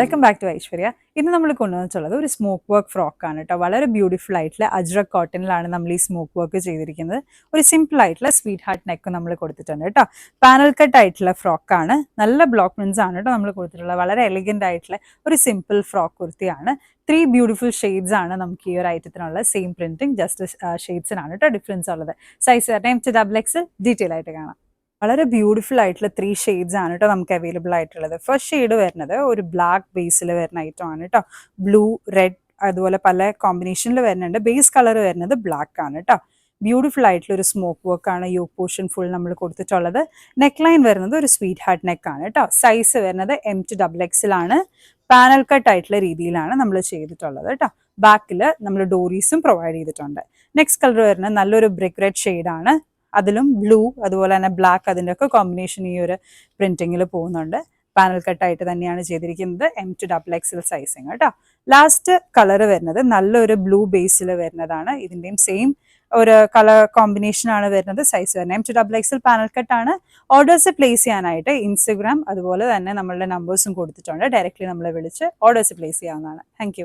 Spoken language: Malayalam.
Welcome back to Aishwarya. ഇന്ന് നമ്മൾ കൊണ്ടുവന്നിട്ടുള്ളത് ഒരു സ്മോക്ക് വർക്ക് ഫ്രോക്കാണ് കേട്ടോ. വളരെ ബ്യൂട്ടിഫുൾ ആയിട്ടുള്ള അജ്രക് കോട്ടണിലാണ് നമ്മൾ ഈ സ്മോക്ക് വർക്ക് ചെയ്തിരിക്കുന്നത്. ഒരു സിമ്പിൾ ആയിട്ടുള്ള സ്വീറ്റ് ഹാർട്ട് നെക്ക് നമ്മൾ കൊടുത്തിട്ടുണ്ട് കേട്ടോ. പാനൽ കട്ട് ആയിട്ടുള്ള ഫ്രോക്കാണ്. നല്ല ബ്ലോക്ക് പ്രിന്റ്സ് ആണ് കേട്ടോ നമ്മൾ കൊടുത്തിട്ടുള്ളത്. വളരെ എലിഗന്റ് ആയിട്ടുള്ള ഒരു സിമ്പിൾ ഫ്രോക്ക് കുർത്തിയാണ്. 3 ബ്യൂട്ടിഫുൾ ഷെയ്ഡ്സ് ആണ് നമുക്ക് ഈ ഒരു ഐറ്റത്തിനുള്ള. സെയിം പ്രിന്റിങ്, ജസ്റ്റ് ഷെയ്ഡ്സിനാണ് കേട്ടോ ഡിഫറൻസ് ഉള്ളത്. സൈസ് M2XX ഡീറ്റെയിൽ ആയിട്ട് കാണാം. വളരെ ബ്യൂട്ടിഫുൾ ആയിട്ടുള്ള 3 ഷെയ്ഡ്സ് ആണ് കേട്ടോ നമുക്ക് അവൈലബിൾ ആയിട്ടുള്ളത്. ഫസ്റ്റ് ഷെയ്ഡ് വരുന്നത് ഒരു ബ്ലാക്ക് ബേസിൽ വരുന്ന ഐറ്റം ആണ് കേട്ടോ. ബ്ലൂ, റെഡ്, അതുപോലെ പല കോമ്പിനേഷനിൽ വരുന്നുണ്ട്. ബേസ് കളർ വരുന്നത് ബ്ലാക്ക് ആണ് കേട്ടോ. ബ്യൂട്ടിഫുൾ ആയിട്ടുള്ള ഒരു സ്മോക്ക് വർക്ക് ആണ്. യോക്ക് പോർഷൻ ഫുൾ നമ്മൾ കൊടുത്തിട്ടുള്ളത്. നെക്ക് ലൈൻ വരുന്നത് ഒരു സ്വീറ്റ് ഹാർട്ട് നെക്ക് ആണ് കേട്ടോ. സൈസ് വരുന്നത് M2XX ആണ്. പാനൽ കട്ട് ആയിട്ടുള്ള രീതിയിലാണ് നമ്മൾ ചെയ്തിട്ടുള്ളത് കേട്ടോ. ബാക്കിൽ നമ്മൾ ഡോറീസും പ്രൊവൈഡ് ചെയ്തിട്ടുണ്ട്. നെക്സ്റ്റ് കളർ വരുന്നത് നല്ലൊരു ബ്രിക്ക് റെഡ് ഷെയ്ഡാണ്. അതിലും ബ്ലൂ, അതുപോലെ തന്നെ ബ്ലാക്ക്, അതിൻ്റെ ഒക്കെ കോമ്പിനേഷൻ ഈ ഒരു പ്രിന്റിങ്ങിൽ പോകുന്നുണ്ട്. പാനൽ കട്ടായിട്ട് തന്നെയാണ് ചെയ്തിരിക്കുന്നത്. M2XX സൈസിങ് കേട്ടോ. ലാസ്റ്റ് കളർ വരുന്നത് നല്ലൊരു ബ്ലൂ ബേസിൽ വരുന്നതാണ്. ഇതിൻ്റെയും സെയിം ഒരു കളർ കോമ്പിനേഷൻ ആണ് വരുന്നത്. സൈസ് വരുന്നത് M2XX പാനൽ കട്ടാണ്. ഓർഡേഴ്സ് പ്ലേസ് ചെയ്യാനായിട്ട് ഇൻസ്റ്റഗ്രാം അതുപോലെ തന്നെ നമ്മളുടെ നമ്പേഴ്സും കൊടുത്തിട്ടുണ്ട്. ഡയറക്റ്റ്ലി നമ്മളെ വിളിച്ച് ഓർഡേഴ്സ് പ്ലേസ് ചെയ്യാവുന്നതാണ്. താങ്ക്